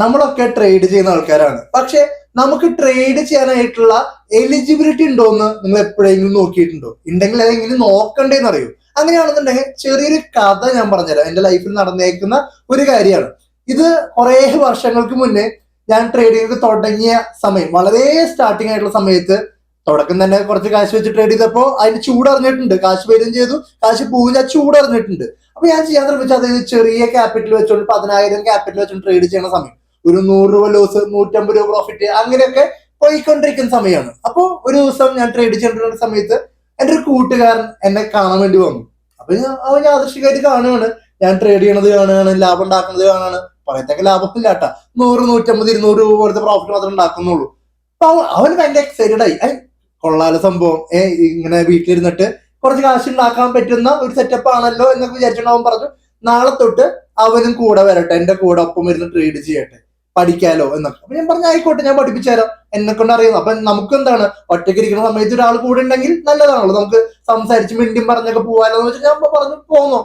നമ്മളൊക്കെ ട്രേഡ് ചെയ്യുന്ന ആൾക്കാരാണ്. പക്ഷെ നമുക്ക് ട്രേഡ് ചെയ്യാനായിട്ടുള്ള എലിജിബിലിറ്റി ഉണ്ടോ എന്ന് നിങ്ങൾ എപ്പോഴെങ്കിലും നോക്കിയിട്ടുണ്ടോ? ഉണ്ടെങ്കിൽ അതെങ്കിലും നോക്കണ്ടേന്ന് അറിയൂ. അങ്ങനെയാണെന്നുണ്ടെങ്കിൽ ചെറിയൊരു കഥ ഞാൻ പറഞ്ഞുതരാം. എന്റെ ലൈഫിൽ നടന്നേക്കുന്ന ഒരു കാര്യമാണ് ഇത്. കുറെ വർഷങ്ങൾക്ക് മുന്നേ ഞാൻ ട്രേഡിംഗ് തുടങ്ങിയ സമയം, വളരെ സ്റ്റാർട്ടിങ് ആയിട്ടുള്ള സമയത്ത്, തുടക്കം തന്നെ കുറച്ച് കാശ് വെച്ച് ട്രേഡ് ചെയ്തപ്പോ അതിന് ചൂടറിഞ്ഞിട്ടുണ്ട്. കാശ് വരും ചെയ്തു, കാശ് പോകും, ഞാൻ ചൂടറിഞ്ഞിട്ടുണ്ട്. അപ്പൊ ഞാൻ ചെയ്യാൻ ശ്രമിച്ചത് അതായത് ചെറിയ ക്യാപിറ്റൽ വെച്ചോണ്ട് 10,000 ക്യാപിറ്റൽ വെച്ചോണ്ട് ട്രേഡ് ചെയ്യുന്ന സമയം, ഒരു 100 രൂപ ലോസ്, 150 രൂപ പ്രോഫിറ്റ്, അങ്ങനെയൊക്കെ പോയിക്കൊണ്ടിരിക്കുന്ന സമയമാണ്. അപ്പൊ ഒരു ദിവസം ഞാൻ ട്രേഡ് ചെയ്തിട്ടുള്ള സമയത്ത് എന്റെ ഒരു കൂട്ടുകാരൻ എന്നെ കാണാൻ വേണ്ടി വന്നു. അപ്പൊ അവൻ യാദൃശ്ചികമായിട്ട് കാണുകയാണ്, ഞാൻ ട്രേഡ് ചെയ്യണത് കാണുകയാണ്, ലാഭം ഉണ്ടാക്കുന്നത് കാണുകയാണ്. പറയത്തൊക്കെ ലാഭമില്ല കേട്ടാ, 100, 150, 200 രൂപ പോലത്തെ പ്രോഫിറ്റ് മാത്രമേ ഉണ്ടാക്കുന്നുള്ളൂ. അപ്പൊ അവൻ ഭയങ്കര എക്സൈറ്റഡ് ആയി. കൊള്ളാല സംഭവം, ഇങ്ങനെ വീട്ടിലിരുന്നിട്ട് കുറച്ച് കാശ് ഉണ്ടാക്കാൻ പറ്റുന്ന ഒരു സെറ്റപ്പ് ആണല്ലോ എന്നൊക്കെ വിചാരിച്ചിട്ട് അവൻ പറഞ്ഞു, നാളെ തൊട്ട് അവനും കൂടെ വരട്ടെ, എന്റെ കൂടെ ഒപ്പം ഇരുന്ന് ട്രേഡ് ചെയ്യട്ടെ, പഠിക്കാലോ എന്നൊക്കെ. അപ്പൊ ഞാൻ പറഞ്ഞു ആയിക്കോട്ടെ, ഞാൻ പഠിപ്പിച്ചുതരാം, എന്നെ കൊണ്ട് അറിയുന്നു. അപ്പൊ നമുക്ക് എന്താണ്, ഒറ്റയ്ക്ക് ഇരിക്കുന്ന സമയത്ത് ഒരാൾ കൂടെ ഉണ്ടെങ്കിൽ നല്ലതാണല്ലോ, നമുക്ക് സംസാരിച്ച് മിണ്ടിയും പറഞ്ഞൊക്കെ പോകാലോ എന്ന് വെച്ചാൽ ഞാൻ പറഞ്ഞു പോന്നോ.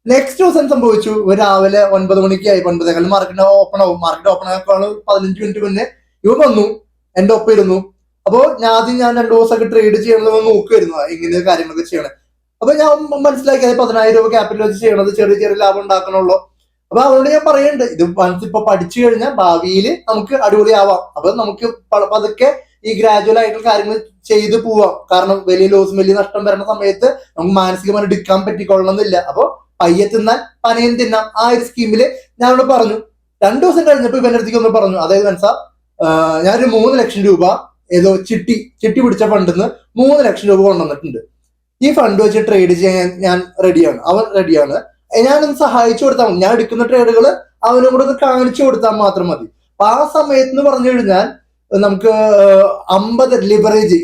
നെക്സ്റ്റ് ദിവസം സംഭവിച്ചു, രാവിലെ 9 മണിക്കായി, 9:15 മാർക്കറ്റ് ഓപ്പൺ ആവും. മാർക്കറ്റ് ഓപ്പൺ ആക്കാണ് 15 മിനിറ്റ് മുന്നേ ഇവ വന്നു, എന്റെ ഒപ്പം ഇരുന്നു. അപ്പോ ഞാൻ 2 ദിവസമൊക്കെ ട്രേഡ് ചെയ്യണമെന്ന് നോക്കുമായിരുന്നു, ഇങ്ങനെ കാര്യങ്ങളൊക്കെ ചെയ്യണേ. അപ്പൊ ഞാൻ മനസ്സിലാക്കിയത് 10,000 രൂപ ക്യാപിറ്റൽ വെച്ച് ചെയ്യണത് ചെറിയ ചെറിയ ലാഭം ഉണ്ടാക്കണുള്ളൂ. അപ്പൊ അതുകൊണ്ട് ഞാൻ പറയുന്നുണ്ട്, ഇത് വൺസ് ഇപ്പൊ പഠിച്ചു കഴിഞ്ഞാൽ ഭാവിയിൽ നമുക്ക് അടിപൊളിയാവാം. അപ്പൊ നമുക്ക് പതുക്കെ ഈ ഗ്രാജുവൽ ആയിട്ടുള്ള കാര്യങ്ങൾ ചെയ്തു പോവാം. കാരണം വലിയ ലോസും വലിയ നഷ്ടം വരുന്ന സമയത്ത് നമുക്ക് മാനസികമായി എടുക്കാൻ പറ്റിക്കൊള്ളണമെന്നില്ല. അപ്പൊ പയ്യെ തിന്നാൻ പനയും തിന്നാം, ആ ഒരു സ്കീമില് ഞാനോട് പറഞ്ഞു. 2 ദിവസം കഴിഞ്ഞപ്പോ ഇവന്റെ അടുത്തേക്ക് ഒന്ന് പറഞ്ഞു, അതായത് മനസ്സാ, ഞാനൊരു 3 ലക്ഷം രൂപ ഏതോ ചിട്ടി പിടിച്ച ഫണ്ടിന്ന് 3 ലക്ഷം രൂപ കൊണ്ടുവന്നിട്ടുണ്ട്. ഈ ഫണ്ട് വെച്ച് ട്രേഡ് ചെയ്യാൻ ഞാൻ റെഡിയാണ്, അവൻ റെഡിയാണ്. ഞാനൊന്ന് സഹായിച്ചു കൊടുത്താൽ മതി, ഞാൻ എടുക്കുന്ന ട്രേഡുകൾ അവനും കൂടെ ഒന്ന് കാണിച്ചു കൊടുത്താൽ മാത്രം മതി. അപ്പൊ ആ സമയത്ത് എന്ന് പറഞ്ഞു കഴിഞ്ഞാൽ നമുക്ക് 50 ലിവറേജ്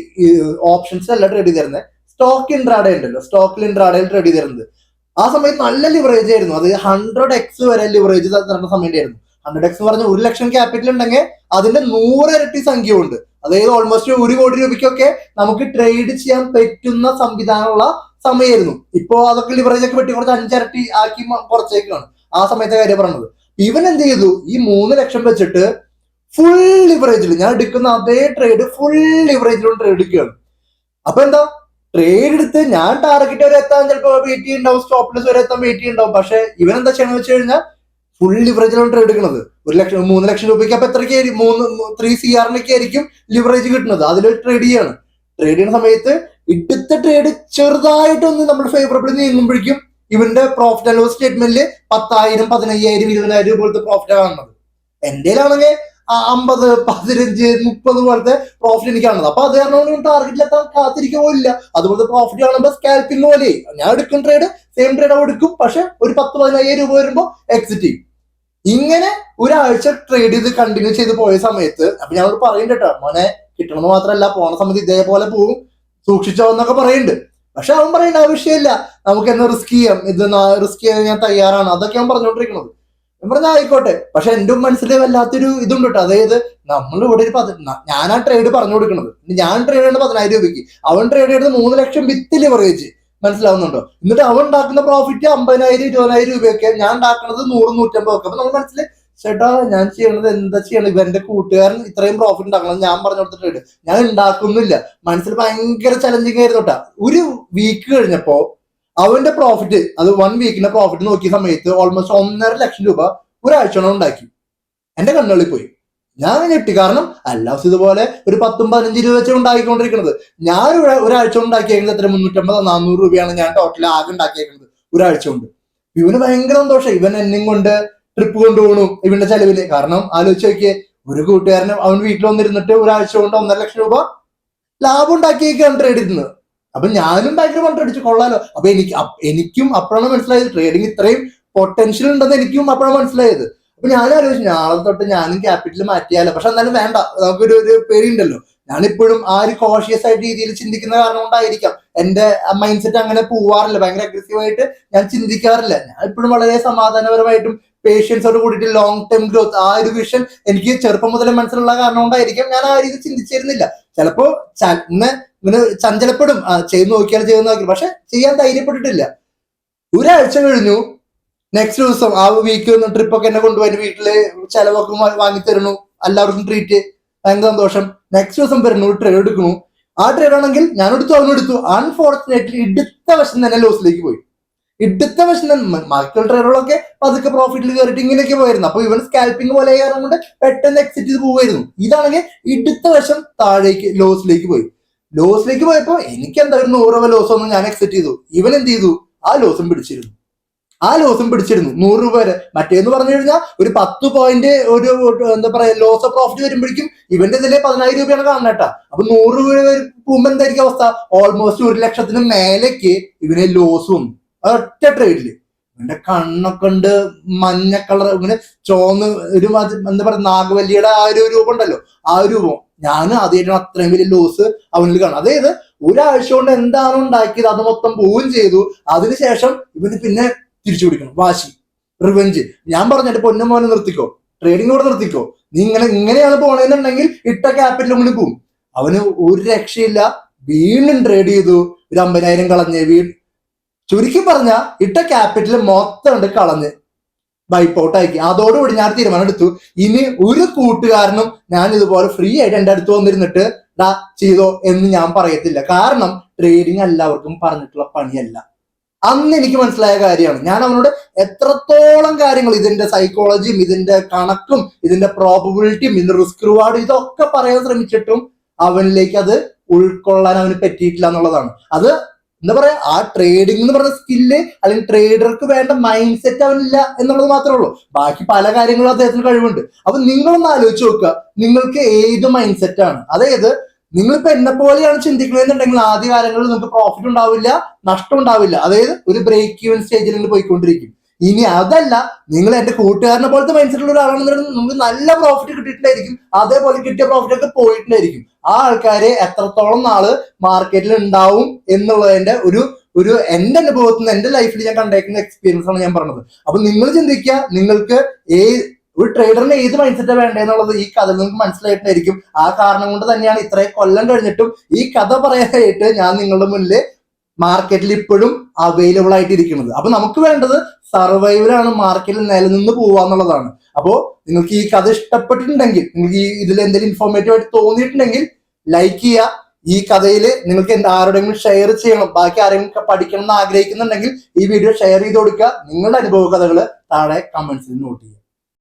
ഓപ്ഷൻസിലല്ല ട്രേഡ് ചെയ്ത് തരുന്നത്, സ്റ്റോക്ക് ഇൻട്രാഡേ ഉണ്ടല്ലോ, സ്റ്റോക്കിൽ ഇൻട്രാഡേയിൽ ട്രേഡ് ചെയ്ത് തരുന്നത്. ആ സമയത്ത് നല്ല ലിവറേജ് ആയിരുന്നു, അത് 100x വരെ ലിവറേജ് തരേണ്ട സമയത്തായിരുന്നു. 100x പറഞ്ഞ 1 ലക്ഷം ക്യാപിറ്റൽ ഉണ്ടെങ്കിൽ അതിന്റെ 100 ഇരട്ടി സംഖ്യ ഉണ്ട്. അതായത് ഓൾമോസ്റ്റ് 1 കോടി രൂപയ്ക്കൊക്കെ നമുക്ക് ട്രേഡ് ചെയ്യാൻ പറ്റുന്ന സംവിധാനമുള്ള സമയമായിരുന്നു. ഇപ്പോ അതൊക്കെ ലിവറേജ് ഒക്കെ വെട്ടി കുറച്ച് 5 ഇരട്ടി ആക്കി കുറച്ചേക്കാണ്. ആ സമയത്തെ കാര്യം പറഞ്ഞത്. ഇവൻ എന്ത് ചെയ്തു, ഈ 3 ലക്ഷം വെച്ചിട്ട് ഫുൾ ലിവറേജിൽ, ഞാൻ എടുക്കുന്ന അതേ ട്രേഡ് ഫുൾ ലിവറേജിലും ട്രേഡ് എടുക്കുകയാണ്. അപ്പൊ എന്താ, ട്രേഡ് എടുത്ത് ഞാൻ ടാർഗറ്റ് വരെ എത്താൻ ചിലപ്പോൾ വെയിറ്റ് ചെയ്യുന്നുണ്ടാവും, സ്റ്റോപ്ലെസ് വരെ എത്താൻ വെയിറ്റ് ചെയ്യുന്നുണ്ടാവും. പക്ഷെ ഇവൻ എന്താ ചെയ്യണമെന്ന് വെച്ച് കഴിഞ്ഞാൽ ഫുൾ ലിവറേജിലാണ് ട്രേഡ് എടുക്കുന്നത്. 3 ലക്ഷം രൂപയ്ക്ക് അപ്പൊ എത്രയ്ക്ക് 3 CR ആയിരിക്കും ലിവറേജ് കിട്ടുന്നത്, അതിൽ ട്രേഡ് ചെയ്യാണ്. ട്രേഡ് ചെയ്യുന്ന സമയത്ത് എടുത്ത ട്രേഡ് ചെറുതായിട്ടൊന്ന് നമ്മൾ ഫേവറബിൾ നീങ്ങുമ്പോഴേക്കും ഇവന്റെ പ്രോഫിറ്റ് ആൻഡ് ലോസ് സ്റ്റേറ്റ്മെന്റിൽ 10,000, 15,000, 20,000 രൂപ പോലത്തെ പ്രോഫിറ്റ് കാണുന്നത്. എന്റെ ആണെങ്കിൽ 50, 15, 30 പോലത്തെ പ്രോഫിറ്റ് എനിക്ക് കാണുന്നത്. അപ്പൊ അത് കാരണം ടാർഗറ്റിൽ എത്താൻ കാത്തിരിക്കുന്നില്ല. അതുപോലത്തെ പ്രോഫിറ്റ് കാണുമ്പോൾ സ്കാൽപ്പിംഗ് പോലെ ഞാൻ എടുക്കും ട്രേഡ്, സെയിം ട്രേഡ് എടുക്കും, പക്ഷെ ഒരു 10,000-15,000 രൂപ വരുമ്പോൾ എക്സിറ്റ് ചെയ്യും. ഇങ്ങനെ ഒരാഴ്ച ട്രേഡ് ചെയ്ത് കണ്ടിന്യൂ ചെയ്ത് പോയ സമയത്ത് അപ്പൊ ഞങ്ങളോട് പറയുന്നുണ്ട് കേട്ടോ, മോനെ കിട്ടണമെന്ന് മാത്രമല്ല, പോണ സമയത്ത് ഇതേപോലെ പോകും, സൂക്ഷിച്ചോ എന്നൊക്കെ പറയുന്നുണ്ട്. പക്ഷെ അവൻ പറയേണ്ട ആവശ്യമില്ല, നമുക്ക് എന്നാ റിസ്ക് ചെയ്യാം, ഇത് റിസ്ക് ചെയ്യാൻ ഞാൻ തയ്യാറാണ്, അതൊക്കെ അവൻ പറഞ്ഞുകൊണ്ടിരിക്കുന്നത്. ഞാൻ പറഞ്ഞ ആയിക്കോട്ടെ. പക്ഷെ എന്റെ മനസ്സിൽ വല്ലാത്തൊരു ഇതുണ്ട് കേട്ടോ, അതായത് നമ്മൾ ഇവിടെ ഞാൻ ആ ട്രേഡ് പറഞ്ഞു കൊടുക്കുന്നത്, ഞാൻ ട്രേഡ് ചെയ്യുന്നത് 10,000 രൂപയ്ക്ക്, അവൻ ട്രേഡ് ചെയ്യുന്നത് 3 ലക്ഷം വിത്ത് ലിവറേജ്. മനസ്സിലാവുന്നുണ്ടോ? എന്നിട്ട് അവൻ ഉണ്ടാക്കുന്ന പ്രോഫിറ്റ് 50,000, 20,000 രൂപയൊക്കെ, ഞാൻ ഉണ്ടാക്കുന്നത് 100, 150 ഒക്കെ. അപ്പൊ നമ്മൾ മനസ്സിൽ, ചേട്ടാ ഞാൻ ചെയ്യണത് എന്താ ചെയ്യണം, ഇവന്റെ കൂട്ടുകാരൻ ഇത്രയും പ്രോഫിറ്റ് ഉണ്ടാക്കണം, ഞാൻ പറഞ്ഞു കൊടുത്തിട്ട് ഞാൻ ഉണ്ടാക്കുന്നില്ല. മനസ്സിൽ ഭയങ്കര ചലഞ്ചിങ് ആയിരുന്നു കേട്ടാ. ഒരു വീക്ക് കഴിഞ്ഞപ്പോ അവന്റെ പ്രോഫിറ്റ്, അത് 1 വീക്കിന്റെ പ്രോഫിറ്റ് നോക്കിയ സമയത്ത് ഓൾമോസ്റ്റ് 1.5 ലക്ഷം രൂപ ഒരാഴ്ച കൊണ്ട് ഉണ്ടാക്കി. എന്റെ കണ്ണുകളിൽ പോയി, ഞാൻ ഞെട്ടി. കാരണം എല്ലാ ദിവസം ഇതുപോലെ ഒരു 10, 15 രൂപ വെച്ച് ഉണ്ടാക്കിക്കൊണ്ടിരിക്കുന്നത്. ഞാൻ ഒരാഴ്ച ഉണ്ടാക്കിയേക്കുന്നത് എത്ര, 350, 400 രൂപയാണ് ഞാൻ ടോട്ടൽ ആകെ ഉണ്ടാക്കിയേക്കുന്നത് ഒരാഴ്ച കൊണ്ട്. ഇവന് ഭയങ്കര സന്തോഷം, ഇവൻ എന്നെയും കൊണ്ട് ട്രിപ്പ് കൊണ്ടുപോകണു ഇവന്റെ ചെലവില്. കാരണം ആലോചിച്ച് നോക്കിയേ, ഒരു കൂട്ടുകാരന് അവൻ വീട്ടിൽ വന്നിരുന്നിട്ട് ഒരാഴ്ച കൊണ്ട് 1.5 ലക്ഷം രൂപ ലാഭം ഉണ്ടാക്കിയേക്കാണ് ട്രേഡ് ചെയ്യുന്നത്. അപ്പൊ ഞാനും ഭയങ്കര കൊണ്ടടിച്ച് കൊള്ളാലോ. അപ്പൊ എനിക്കും അപ്പോഴാണ് മനസ്സിലായത് ട്രേഡിങ് ഇത്രയും പൊട്ടൻഷ്യൽ ഉണ്ടെന്ന് എനിക്കും അപ്പോഴാണ് മനസ്സിലായത്. അപ്പൊ ഞാൻ ആലോചിച്ചു, നാളെ തൊട്ട് ഞാനും ക്യാപിറ്റൽ മാറ്റിയാലോ. പക്ഷെ എന്നാലും വേണ്ട, നമുക്കൊരു പേടിയുണ്ടല്ലോ. ഞാനിപ്പോഴും ആ ഒരു കോഷ്യസ് ആയിട്ട് രീതിയിൽ ചിന്തിക്കുന്ന കാരണം കൊണ്ടായിരിക്കാം എന്റെ മൈൻഡ് സെറ്റ് അങ്ങനെ പോവാറില്ല, ഭയങ്കര അഗ്രസീവായിട്ട് ഞാൻ ചിന്തിക്കാറില്ല. ഞാൻ ഇപ്പോഴും വളരെ സമാധാനപരമായിട്ടും പേഷ്യൻസോട് കൂടിയിട്ട് ലോങ് ടേം ഗ്രോത്ത്, ആ ഒരു വിഷൻ എനിക്ക് ചെറുപ്പം മുതലേ മനസ്സിലുള്ള കാരണം കൊണ്ടായിരിക്കും ഞാൻ ആ രീതി ചിന്തിച്ചിരുന്നില്ല. ചിലപ്പോ ഇങ്ങനെ ചഞ്ചലപ്പെടും, ചെയ്ത് നോക്കിയാൽ, പക്ഷെ ചെയ്യാൻ ധൈര്യപ്പെട്ടിട്ടില്ല. ഒരാഴ്ച കഴിഞ്ഞു, നെക്സ്റ്റ് ദിവസം ആ വീക്ക് ട്രിപ്പൊക്കെ എന്നെ കൊണ്ടുപോയി വീട്ടില് ചെലവൊക്കെ വാങ്ങി തരുന്നു, എല്ലാവർക്കും ട്രീറ്റ്, ഭയങ്കര സന്തോഷം. നെക്സ്റ്റ് ദിവസം വരുന്നു, ട്രേഡ് എടുക്കുന്നു. ആ ട്രേഡ് ആണെങ്കിൽ ഞാൻ എടുത്തു, അവനെടുത്തു. അൺഫോർച്ചുനേറ്റ്ലി ഇടുത്ത വശം തന്നെ ലോസിലേക്ക് പോയി. ഇടുത്ത വശം തന്നെ. ബാക്കിയുള്ള ട്രേഡുകളൊക്കെ പതുക്കെ പ്രോഫിറ്റിൽ കയറിയിട്ട് ഇങ്ങനെയൊക്കെ പോയിരുന്നു. അപ്പൊ ഇവൻ സ്കാൽപ്പിംഗ് പോലെ കാരണം കൊണ്ട് പെട്ടെന്ന് എക്സിറ്റ് ചെയ്ത് പോവായിരുന്നു. ഇതാണെങ്കിൽ ഇടുത്ത വശം താഴേക്ക് ലോസിലേക്ക് പോയി. ലോസിലേക്ക് പോയപ്പോ എനിക്ക് എന്തായിരുന്നു 100 രൂപ ലോസ് ഒന്നും ഞാൻ എക്സിറ്റ് ചെയ്തു. ഇവൻ എന്ത് ചെയ്തു? ആ ലോസും പിടിച്ചിരുന്നു. 100 രൂപ വരെ. മറ്റേന്ന് പറഞ്ഞു കഴിഞ്ഞാൽ ഒരു 10 പോയിന്റ് ഒരു എന്താ പറയാ ലോസ് ഓഫ് പ്രോഫിറ്റ് വരുമ്പോഴേക്കും ഇവന്റെ ഇതിലെ 10,000 രൂപയാണ് കാണുന്നേട്ടാ. അപ്പൊ 100 രൂപ പോകുമ്പോ എന്തായിരിക്കും അവസ്ഥ? ഓൾമോസ്റ്റ് 1 ലക്ഷത്തിന് മേലേക്ക് ഇവന് ലോസ് വന്നു ഒറ്റ ട്രേഡില്. ഇവന്റെ കണ്ണൊക്കെ ഉണ്ട് മഞ്ഞ കളർ, ഇങ്ങനെ ചോന്ന് ഒരു എന്താ പറയാ നാഗവല്ലിയുടെ ആ ഒരു രൂപം ഉണ്ടല്ലോ, ആ ഒരു രൂപം. ഞാൻ ആദ്യമായിട്ടാണ് അത്രയും വലിയ ലോസ് അവനിൽ കാണും. അതായത് ഒരാഴ്ച കൊണ്ട് എന്താണ് ഉണ്ടാക്കിയത് അത് മൊത്തം പോവുകയും ചെയ്തു. അതിനുശേഷം ഇവന് പിന്നെ തിരിച്ചു പിടിക്കണം, വാശി, റിവെഞ്ച്. ഞാൻ പറഞ്ഞിട്ട് പൊന്നമോനെ നിർത്തിക്കോ, ട്രേഡിംഗ് കൂടെ നിർത്തിക്കോ, നീ ഇങ്ങനെയാണ് പോണേന്നുണ്ടെങ്കിൽ ഇട്ട ക്യാപിറ്റൽ മുന്നിൽ പോവും. അവന് ഒരു രക്ഷയില്ല. വീണ്ടും ട്രേഡ് ചെയ്തു, ഒരു 50,000 കളഞ്ഞ്. ചുരുക്കി പറഞ്ഞ ഇട്ട ക്യാപിറ്റൽ മൊത്തം ഉണ്ട് കളഞ്ഞ് വൈപ്പ് ഔട്ട് ആക്കി. അതോടുകൂടി ഞാൻ തീരുമാനം എടുത്തു, ഇനി ഒരു കൂട്ടുകാരനും ഞാൻ ഇതുപോലെ ഫ്രീ ആയിട്ട് എന്റെ അടുത്ത് വന്നിരുന്നിട്ട് ഡാ ചെയ്തോ എന്ന് ഞാൻ പറയത്തില്ല. കാരണം ട്രേഡിംഗ് എല്ലാവർക്കും പറഞ്ഞിട്ടുള്ള പണിയല്ല. അന്ന് എനിക്ക് മനസ്സിലായ കാര്യമാണ്. ഞാൻ അവനോട് എത്രത്തോളം കാര്യങ്ങൾ, ഇതിന്റെ സൈക്കോളജിയും ഇതിന്റെ കണക്കും ഇതിന്റെ പ്രോബബിലിറ്റിയും ഇതിന്റെ റിസ്ക് റിവാർഡും ഇതൊക്കെ പറയാൻ ശ്രമിച്ചിട്ടും അവനിലേക്ക് അത് ഉൾക്കൊള്ളാൻ അവന് പറ്റിയിട്ടില്ല എന്നുള്ളതാണ്. അത് എന്താ പറയാ, ആ ട്രേഡിംഗ് എന്ന് പറഞ്ഞ സ്കില്ല് അല്ലെങ്കിൽ ട്രേഡർക്ക് വേണ്ട മൈൻഡ് സെറ്റ് അവനില്ല എന്നുള്ളത് മാത്രമേ ഉള്ളൂ. ബാക്കി പല കാര്യങ്ങളും അദ്ദേഹത്തിന് കഴിവുണ്ട്. അപ്പൊ നിങ്ങളൊന്ന് ആലോചിച്ച് നോക്കുക, നിങ്ങൾക്ക് ഏത് മൈൻഡ് സെറ്റ് ആണ്. അതായത് നിങ്ങളിപ്പോ എന്നെ പോലെയാണ് ചിന്തിക്കുന്നതെന്നുണ്ടെങ്കിൽ ആദ്യ കാലങ്ങളിൽ നിങ്ങൾക്ക് പ്രോഫിറ്റ് ഉണ്ടാവില്ല, നഷ്ടം ഉണ്ടാവില്ല. അതായത് ഒരു ബ്രേക്ക് ഈവൻ സ്റ്റേജിൽ നിങ്ങൾ പോയിക്കൊണ്ടിരിക്കും. ഇനി അതല്ല, നിങ്ങൾ എന്റെ കൂട്ടുകാരനെ പോലത്തെ മൈൻഡ് സെറ്റുള്ള ഒരാളാണെന്നുണ്ടെങ്കിൽ നിങ്ങൾക്ക് നല്ല പ്രോഫിറ്റ് കിട്ടിയിട്ടുണ്ടായിരിക്കും, അതേപോലെ കിട്ടിയ പ്രോഫിറ്റ് ഒക്കെ പോയിട്ടുണ്ടായിരിക്കും. ആ ആൾക്കാരെ എത്രത്തോളം നാള് മാർക്കറ്റിൽ ഉണ്ടാവും എന്നുള്ളതിന്റെ ഒരു എന്റെ അനുഭവത്തിൽ നിന്ന് എന്റെ ലൈഫിൽ ഞാൻ കണ്ടേക്കുന്ന എക്സ്പീരിയൻസ് ആണ് ഞാൻ പറഞ്ഞത്. അപ്പൊ നിങ്ങൾ ചിന്തിക്കുക, നിങ്ങൾക്ക് ഒരു ട്രേഡറിന് ഏത് മൈൻഡ് സെറ്റാണ് വേണ്ടതെന്നുള്ളത് ഈ കഥ നിങ്ങൾക്ക് മനസ്സിലായിട്ടായിരിക്കും. ആ കാരണം കൊണ്ട് തന്നെയാണ് ഇത്രയും കൊല്ലം കഴിഞ്ഞിട്ടും ഈ കഥ പറയാനായിട്ട് ഞാൻ നിങ്ങളുടെ മുന്നിൽ മാർക്കറ്റിൽ ഇപ്പോഴും അവൈലബിൾ ആയിട്ട് ഇരിക്കുന്നത്. അപ്പൊ നമുക്ക് വേണ്ടത് സർവൈവലാണ്, മാർക്കറ്റിൽ നിലനിന്ന് പോവാന്നുള്ളതാണ്. അപ്പോ നിങ്ങൾക്ക് ഈ കഥ ഇഷ്ടപ്പെട്ടിട്ടുണ്ടെങ്കിൽ, നിങ്ങൾക്ക് ഈ ഇതിൽ എന്തെങ്കിലും ഇൻഫോർമേറ്റീവ് ആയിട്ട് തോന്നിയിട്ടുണ്ടെങ്കിൽ ലൈക്ക് ചെയ്യുക. ഈ കഥയിൽ നിങ്ങൾക്ക് ആരോടെങ്കിലും ഷെയർ ചെയ്യണം, ബാക്കി ആരെങ്കിലും പഠിക്കണം എന്ന് ആഗ്രഹിക്കുന്നുണ്ടെങ്കിൽ ഈ വീഡിയോ ഷെയർ ചെയ്ത് കൊടുക്കുക. നിങ്ങളുടെ അനുഭവ കഥകൾ താഴെ കമന്റ്സിൽ നോട്ട് ചെയ്യുക.